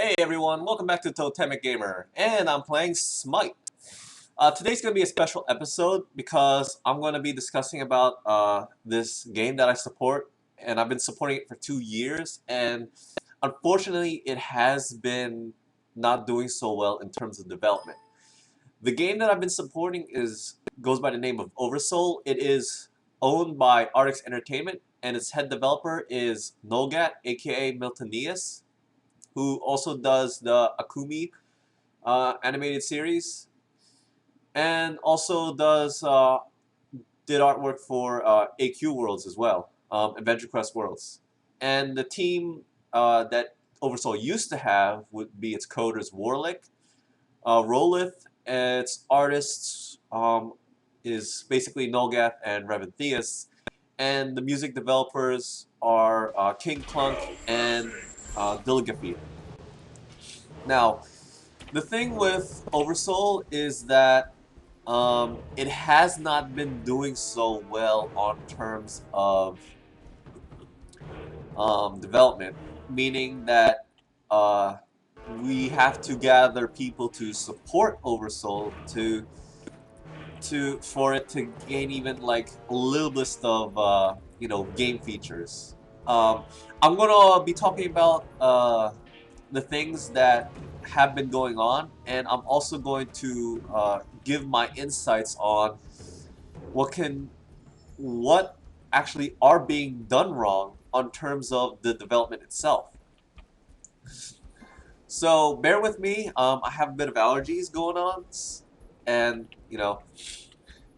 Hey everyone, welcome back to Totemic Gamer, and I'm playing Smite. Today's going to be a special episode because I'm going to be discussing about this game that I support, and I've been supporting it for 2 years, and unfortunately it has been not doing so well in terms of development. The game that I've been supporting goes by the name of Oversoul. It is owned by RX Entertainment, and its head developer is Nogat, aka Miltonius, who also does the Akumi animated series, and also did artwork for AQ Worlds as well, Adventure Quest Worlds. And the team that Oversoul used to have would be its coders Warlick, Rolith, and its artists is basically Nogath and Reventheus, and the music developers are King Clunk and Dilligafi. Now, the thing with Oversoul is that it has not been doing so well on terms of development, meaning that uh, we have to gather people to support Oversoul for it to gain even like a little bit of game features. Um, I'm gonna be talking about the things that have been going on, and I'm also going to give my insights on what actually are being done wrong on terms of the development itself. So bear with me. I have a bit of allergies going on, and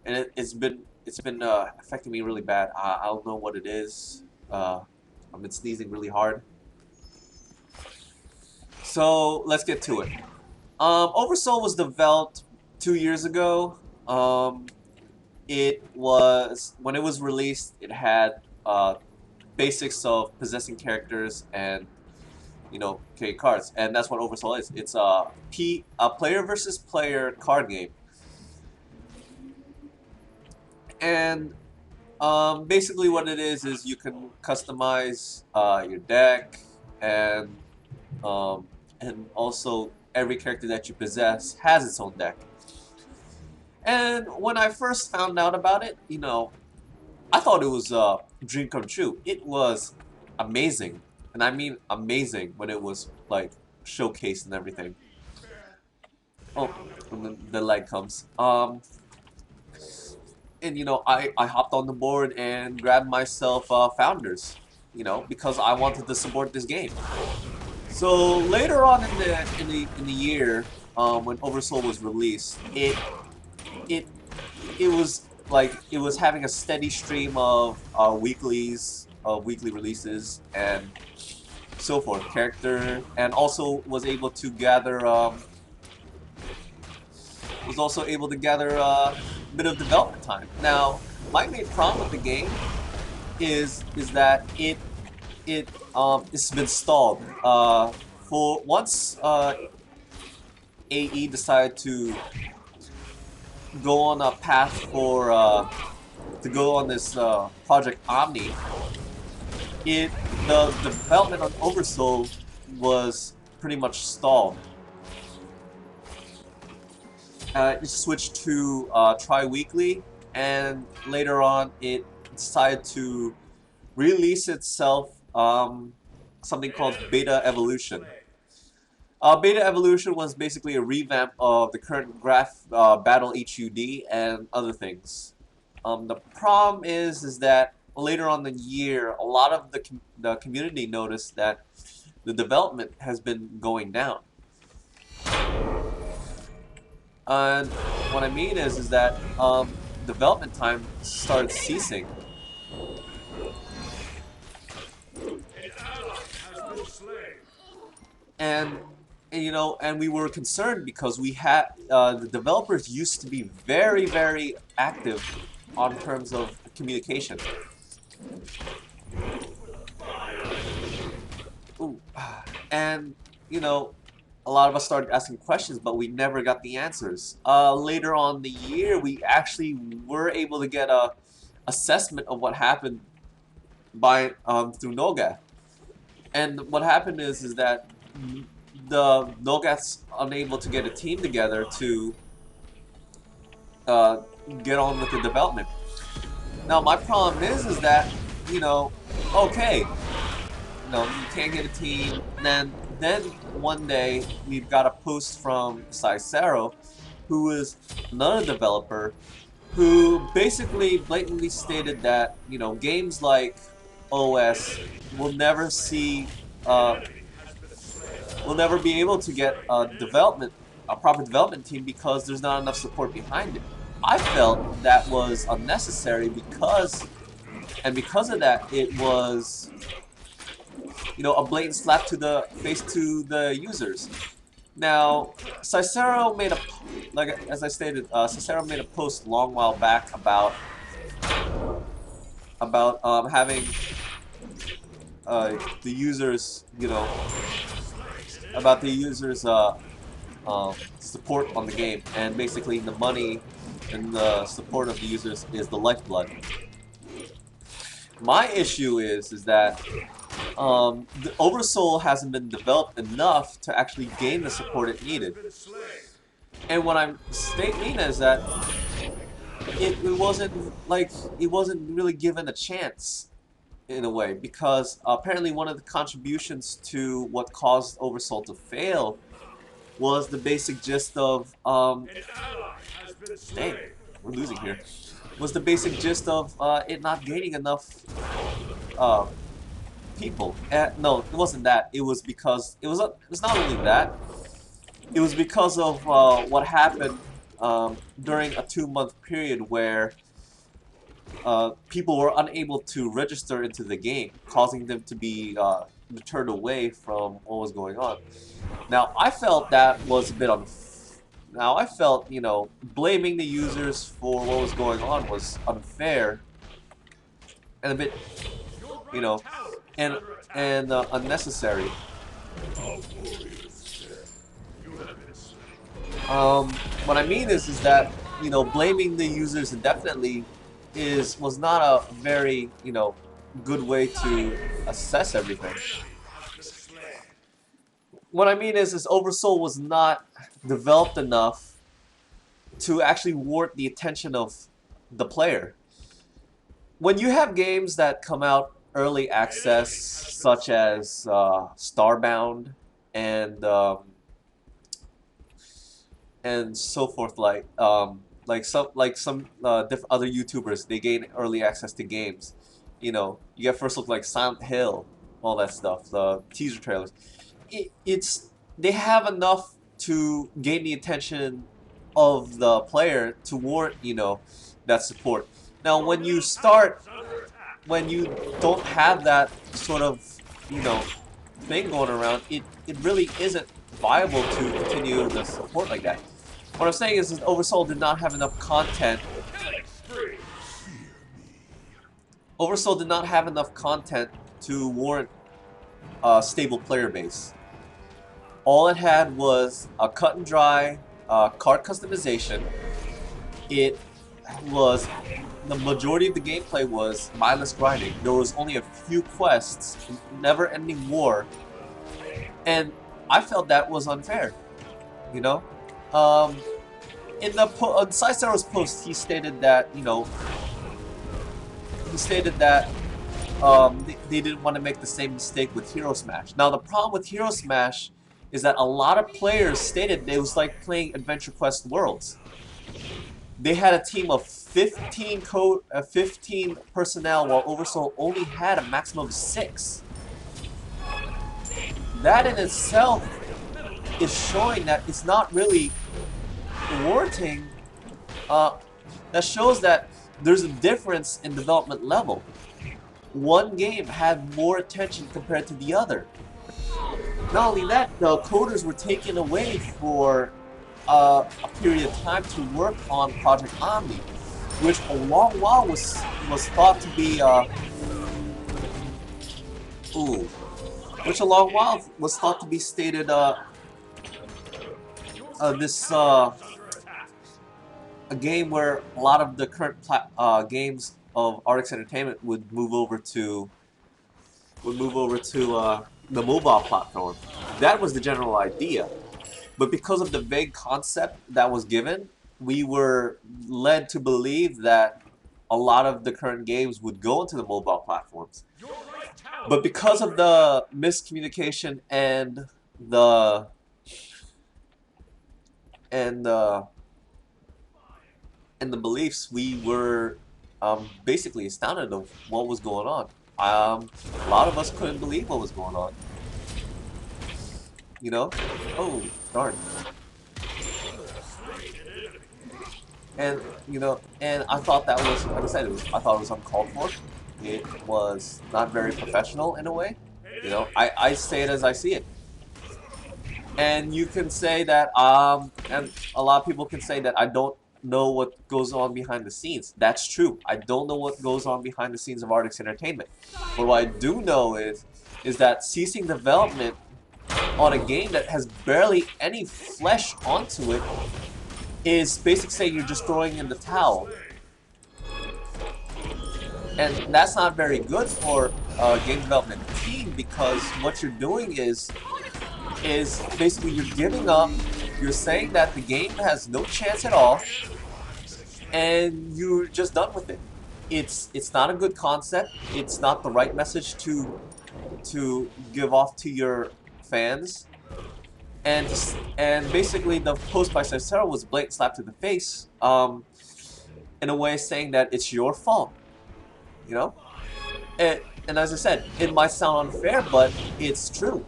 it's been affecting me really bad. I don't know what it is. I've been sneezing really hard. So let's get to it. Oversoul was developed 2 years ago. It was when it was released. It had basics of possessing characters and create cards, and that's what Oversoul is. It's a player versus player card game, and basically what it is you can customize your deck, and also every character that you possess has its own deck. And when I first found out about it, I thought it was a dream come true. It was amazing, and I mean amazing when it was like showcased and everything. Oh, and then the light comes. And I hopped on the board and grabbed myself founders, because I wanted to support this game. So later on in the year, when Oversoul was released, it it was like it was having a steady stream of weekly releases and so forth, character, and also was also able to gather a bit of development time. Now, my main problem with the game is that it's been stalled. For once AE decided to go on a path to go on this Project Omni, it the development on Oversoul was pretty much stalled. It switched to tri-weekly, and later on it decided to release itself something called Beta Evolution. Beta Evolution was basically a revamp of the current Battle HUD and other things. The problem is that later on in the year, a lot of the community noticed that the development has been going down. And what I mean is that development time started ceasing. And and we were concerned because we had the developers used to be very, very active on terms of communication. Ooh. And a lot of us started asking questions, but we never got the answers. Later on the year, we actually were able to get a assessment of what happened by through Noga. And what happened is that the Nogats unable to get a team together to get on with the development. Now my problem is that, you know, okay, no, you can't get a team. Then one day we've got a post from Cicero, who is another developer, who basically blatantly stated that, you know, games like OS will never see, uh, will never be able to get a proper development team because there's not enough support behind it. I felt that was unnecessary because of that, it was, you know, a blatant slap to the face to the users. Now, Cicero made a, like as I stated, Cicero made a post a long while back about having the users, you know, about the users' support on the game, and basically the money and the support of the users is the lifeblood. My issue is that the Oversoul hasn't been developed enough to actually gain the support it needed. And what I'm stating is that it wasn't like it wasn't really given a chance in a way, because apparently one of the contributions to what caused Oversoul to fail was the basic gist of dang, we're losing here. Was the basic gist of it not gaining enough uh, people. No, it wasn't that. It was because it was not only that. It was because of what happened during a 2-month period where people were unable to register into the game, causing them to be deterred away from what was going on. Now, I felt that was a bit Now, I felt, you know, blaming the users for what was going on was unfair and a bit, you know, and unnecessary. What I mean is that, you know, blaming the users indefinitely was not a very, you know, good way to assess everything. What I mean is Oversoul was not developed enough to actually warrant the attention of the player. When you have games that come out early access, such as Starbound and so forth, like some other YouTubers, they gain early access to games. You know, you get first look like Silent Hill, all that stuff, the teaser trailers. It's they have enough to gain the attention of the player to warrant, you know, that support. Now, when you don't have that sort of, you know, thing going around, it really isn't viable to continue the support like that. What I'm saying is Oversoul did not have enough content. Oversoul did not have enough content to warrant a stable player base. All it had was a cut and dry card customization. It was the majority of the gameplay was mindless grinding. There was only a few quests, never-ending war, and I felt that was unfair. You know, in the on Cicero's post, he stated that, you know, they didn't want to make the same mistake with Hero Smash. Now the problem with Hero Smash is that a lot of players stated it was like playing Adventure Quest Worlds. They had a team of 15 personnel, while Oversoul only had a maximum of 6. That in itself is showing that it's not really warranting. That shows that there's a difference in development level. One game had more attention compared to the other. Not only that, the coders were taken away for a period of time to work on Project Omni, which a long while was thought to be which a long while was thought to be stated a game where a lot of the current games of RX Entertainment would move over to the mobile platform. That was the general idea. But because of the vague concept that was given, we were led to believe that a lot of the current games would go into the mobile platforms. But because of the miscommunication the and the and the beliefs, we were basically astounded of what was going on. A lot of us couldn't believe what was going on. You know? Oh, darn. And and I thought that was, like I said, I thought it was uncalled for. It was not very professional in a way. I say it as I see it. And you can say that, and a lot of people can say that I don't know what goes on behind the scenes. That's true. I don't know what goes on behind the scenes of Artix Entertainment. But what I do know is that ceasing development on a game that has barely any flesh onto it is basically saying you're just throwing in the towel. And that's not very good for a game development team, because what you're doing is basically you're giving up, you're saying that the game has no chance at all, and you're just done with it. It's not a good concept, it's not the right message to give off to your fans, and basically the post by Cicero was a blatant slap to the face, in a way saying that it's your fault, you know? And as I said, it might sound unfair, but it's true.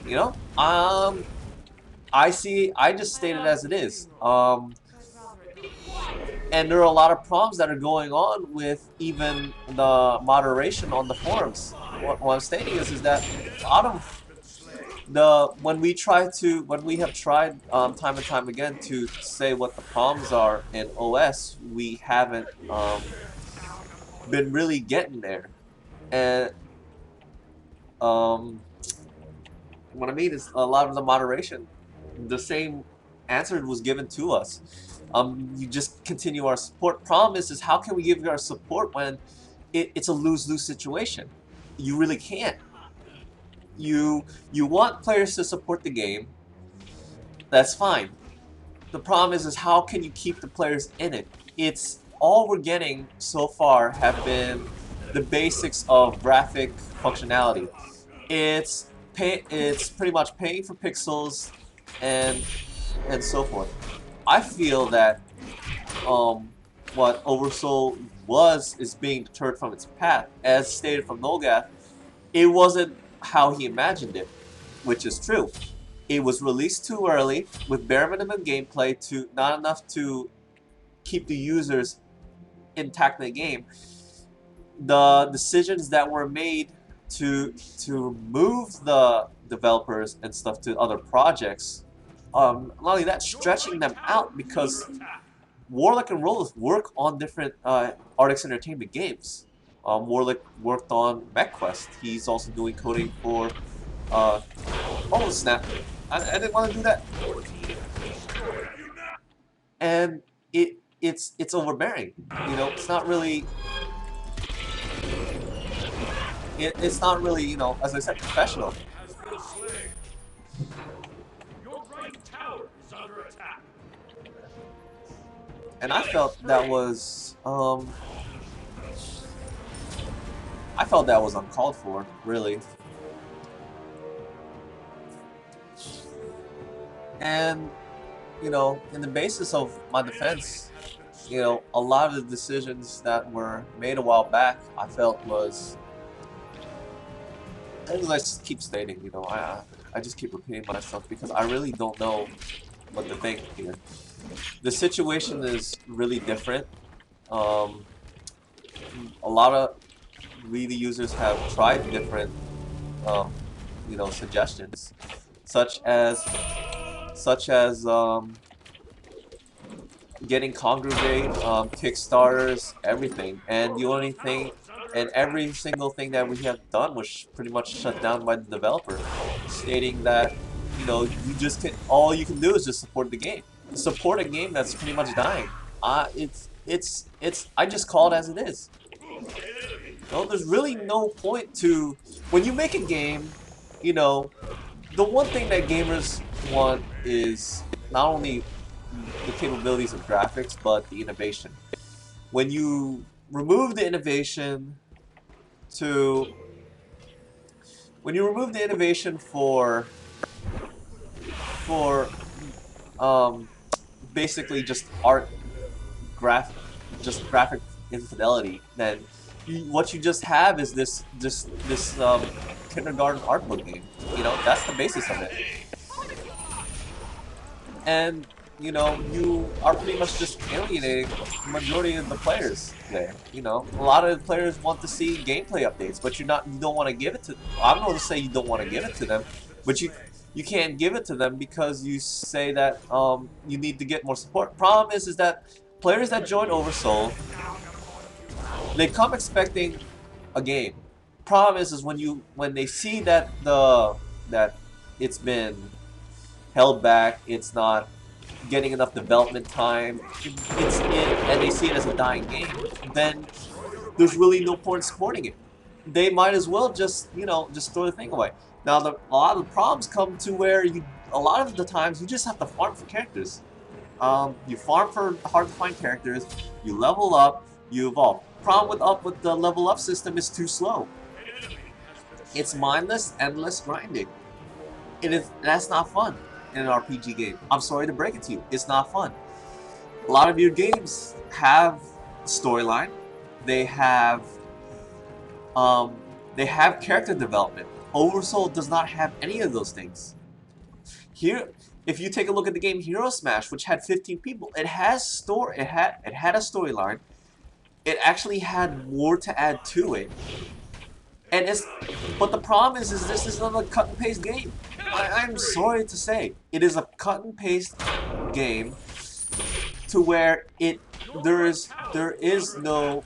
You know? I just state it as it is. And there are a lot of problems that are going on with even the moderation on the forums. What I'm stating is that a lot of when we have tried time and time again to say what the problems are in OS, we haven't been really getting there. And what I mean is, a lot of the moderation, the same answer was given to us. You just continue our support. Problem is how can we give you our support when it's a lose-lose situation? You really can't. You want players to support the game. That's fine. The problem is how can you keep the players in it? It's all we're getting so far have been the basics of graphic functionality. It's pretty much paying for pixels and so forth. I feel that what Oversoul is being deterred from its path. As stated from Nolgath, it wasn't how he imagined it, which is true. It was released too early with bare minimum gameplay, to not enough to keep the users intact in the game. The decisions that were made to move the developers and stuff to other projects, not only that, stretching them out, because Warlock and Rolith work on different Artix Entertainment games. Warlock worked on MechQuest. He's also doing coding for oh snap, I didn't want to do that. And it's overbearing. It's not really it's not really, as I said, professional. And I felt that was uncalled for, really. And in the basis of my defense, a lot of the decisions that were made a while back, I felt was, as I just keep stating, I just keep repeating myself because I really don't know what to think here. The situation is really different. A lot of we, the users, have tried different, suggestions, such as getting Congregate, Kickstarters, everything, and the only thing, and every single thing that we have done was pretty much shut down by the developer, stating that you just can, all you can do is just support the game, support a game that's pretty much dying. I just call it as it is. No, there's really no point to when you make a game. You know, the one thing that gamers want is not only the capabilities of graphics, but the innovation. When you remove the innovation to when you remove the innovation for um, basically just graph just graphic infidelity, then what you just have is this kindergarten art book game. You know, that's the basis of it. And you are pretty much just alienating the majority of the players there. A lot of the players want to see gameplay updates, but you don't want to give it to. I'm not going to say you don't want to give it to them, but you can't give it to them because you say that you need to get more support. Problem is that players that join Oversoul, they come expecting a game. Problem is when they see that it's been held back, it's not getting enough development time, and they see it as a dying game, then there's really no point in supporting it. They might as well just throw the thing away. Now, a lot of the problems come to where a lot of the times you just have to farm for characters. You farm for hard to find characters, you level up, you evolve. Problem with the level up system is too slow. It's mindless, endless grinding. That's not fun in an RPG game. I'm sorry to break it to you, it's not fun. A lot of your games have storyline. They have they have character development. Oversoul does not have any of those things. Here, if you take a look at the game Hero Smash, which had 15 people, it had a storyline. It actually had more to add to it. And but the problem is this is not a cut and paste game. I'm sorry to say, it is a cut and paste game to where there is no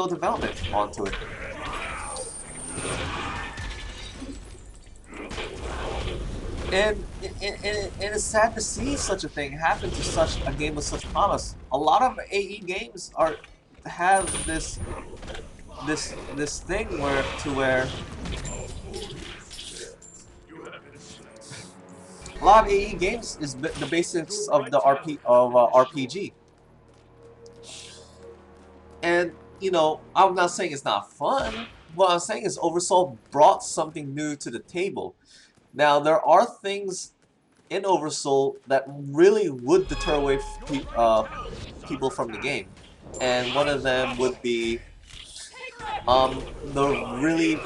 development onto it. And it's sad to see such a thing happen to such a game with such promise. A lot of AE games have this thing where a lot of AE games is the basics of the RPG. And I'm not saying it's not fun. What I'm saying is Oversoul brought something new to the table. Now, there are things in Oversoul that really would deter away people from the game. And one of them would be the really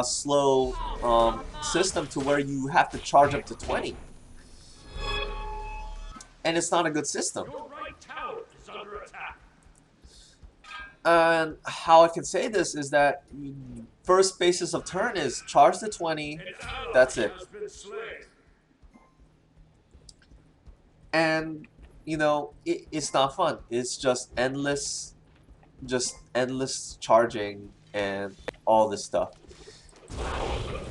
slow system to where you have to charge up to 20. And it's not a good system. And how I can say this is that first basis of turn is charge to 20, that's it. And it's not fun. It's just endless charging and all this stuff.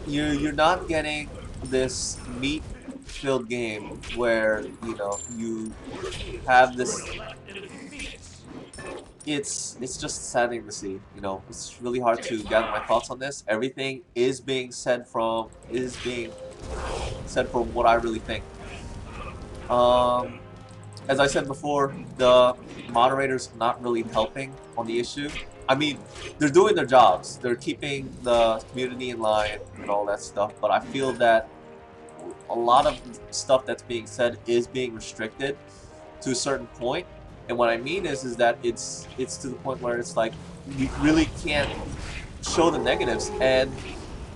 You're not getting this meat filled game where you have this. It's just saddening to see. It's really hard to gather my thoughts on this. Everything is being said from what I really think. As I said before, the moderators not really helping on the issue. I mean, they're doing their jobs. They're keeping the community in line and all that stuff. But I feel that a lot of stuff that's being said is being restricted to a certain point. And what I mean is that it's to the point where it's like you really can't show the negatives. And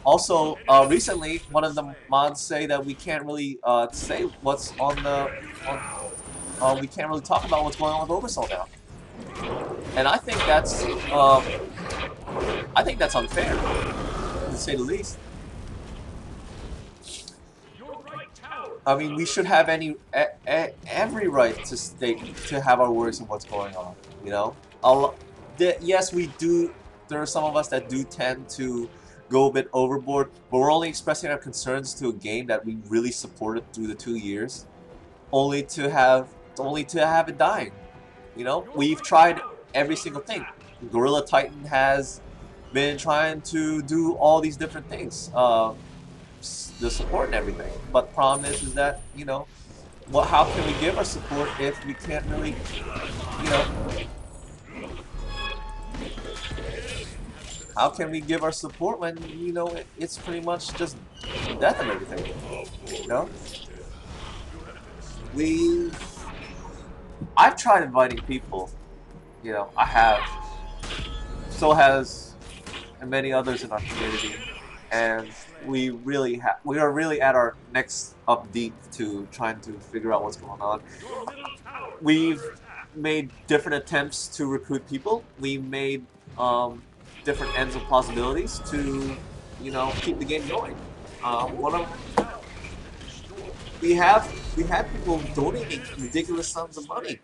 also, recently, one of the mods say that we can't really say what's we can't really talk about what's going on with Oversoul now. And I think that's unfair, to say the least. I mean, we should have every right to have our words on what's going on. Yes, we do. There are some of us that do tend to go a bit overboard, but we're only expressing our concerns to a game that we really supported through the 2 years, only to have it dying. We've tried every single thing. Gorilla Titan has been trying to do all these different things, the support and everything. But problem is that, you know, what? How can we give our support if we can't really, you know, how can we give our support when, you know, it's pretty much just death and everything, you know? We, I've tried inviting people, you know, I have, so has many others in our community, and we are really at our next up deep to trying to figure out what's going on. We've made different attempts to recruit people. We made different ends of possibilities to, you know, keep the game going. One of we had people donating ridiculous sums of money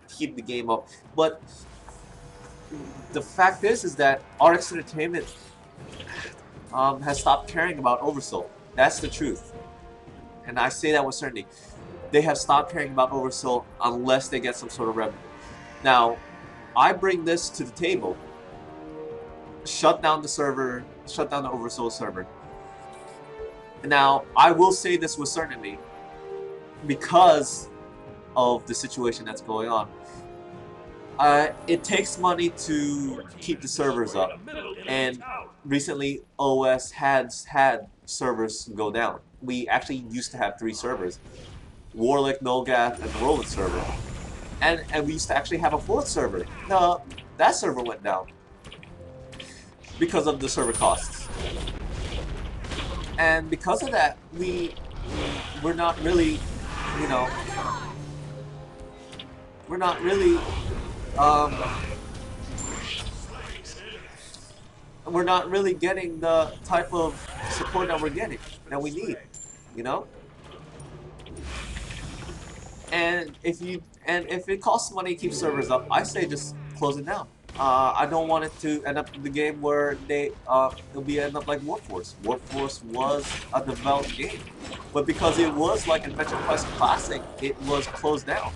to keep the game up, but the fact is that RX Entertainment has stopped caring about Oversoul. That's the truth, and I say that with certainty. They have stopped caring about Oversoul unless they get some sort of revenue. Now, I bring this to the table. Shut down the server, shut down the Oversoul server. Now, I will say this with certainty because of the situation that's going on. It takes money to keep the servers up, and recently OS has had servers go down. We actually used to have 3 servers: Warlick, Nolgath, and the Roland server, and we used to actually have a 4th server. No, that server went down because of the server costs, and because of that, we're not really, you know, we're not really um, we're not really getting the type of support that we're getting, that we need, you know? And if it costs money to keep servers up, I say just close it down. I don't want it to end up in the game where it'll end up like Warforce. Warforce was a developed game, but because it was like Adventure Quest Classic, it was closed down.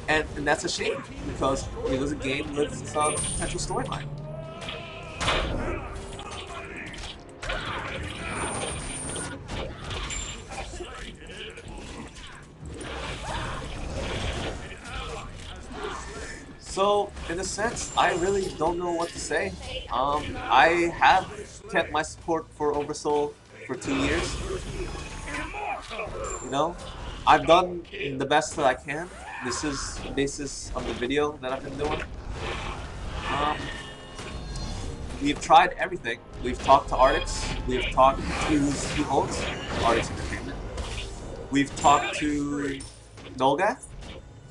And that's a shame, because it was a game with some potential storyline. So, in a sense, I really don't know what to say. I have kept my support for Oversoul for 2 years. You know, I've done the best that I can. This is the basis of the video that I've been doing. Um, we've tried everything. We've talked to Artix. We've talked to who owns Artix Entertainment. We've talked to Nolgath.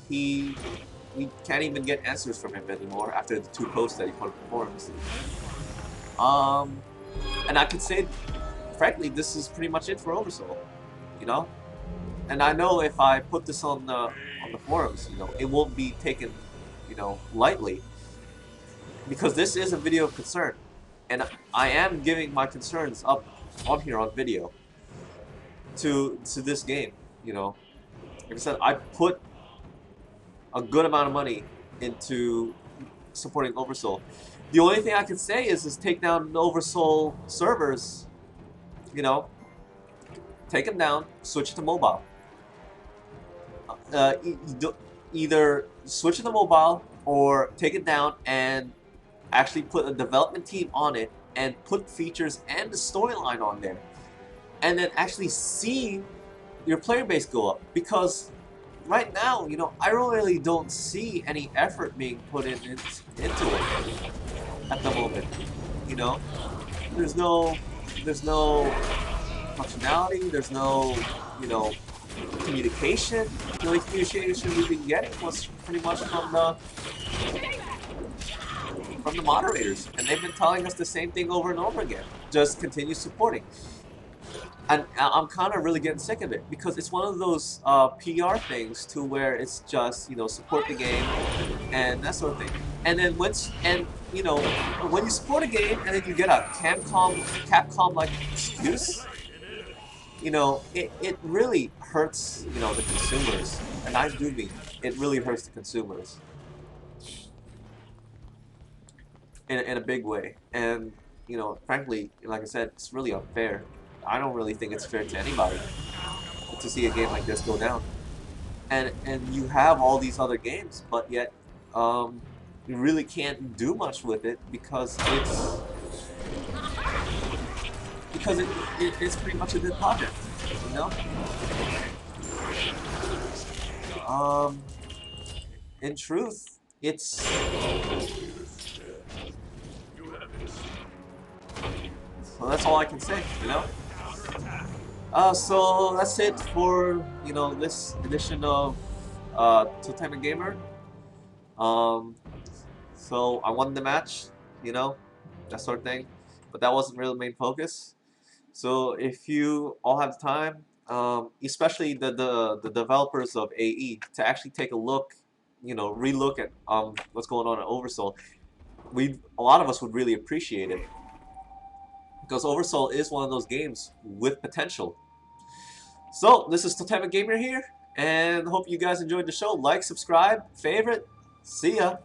We can't even get answers from him anymore after the 2 posts that he put on the forums. And I could say, frankly, this is pretty much it for Oversoul, you know. And I know if I put this on the forums, you know, it won't be taken, you know, lightly, because this is a video of concern, and I am giving my concerns up on here on video to this game. You know, like I said, I put a good amount of money into supporting Oversoul. The only thing I can say is take down the Oversoul servers. You know, take them down, switch to mobile. Either switch to mobile or take it down and actually put a development team on it and put features and the storyline on there, and then actually see your player base go up. Because right now, you know, I really don't see any effort being put into it at the moment. You know, there's no functionality. There's no, you know, communication. The only communication we've been getting was pretty much from the moderators, and they've been telling us the same thing over and over again. Just continue supporting. And I'm kind of really getting sick of it, because it's one of those PR things to where it's just, you know, support the game and that sort of thing. And then you know, when you support a game and then you get a Capcom like excuse, you know, it really hurts, you know, the consumers. And I do mean it really hurts the consumers. in a big way. And you know, frankly, like I said, it's really unfair. I don't really think it's fair to anybody to see a game like this go down. And you have all these other games, but yet you really can't do much with it because it's pretty much a dead project, you know. Um, in truth, it's so that's all I can say, you know. So that's it for this edition of Totemic Gamer. Um, so I won the match, you know, that sort of thing, but that wasn't really the main focus. So if you all have time, especially the developers of AE, to actually take a look, relook at what's going on at Oversoul, a lot of us would really appreciate it because Oversoul is one of those games with potential. So this is Totemic Gamer here, and hope you guys enjoyed the show. Like, subscribe, favorite. See ya.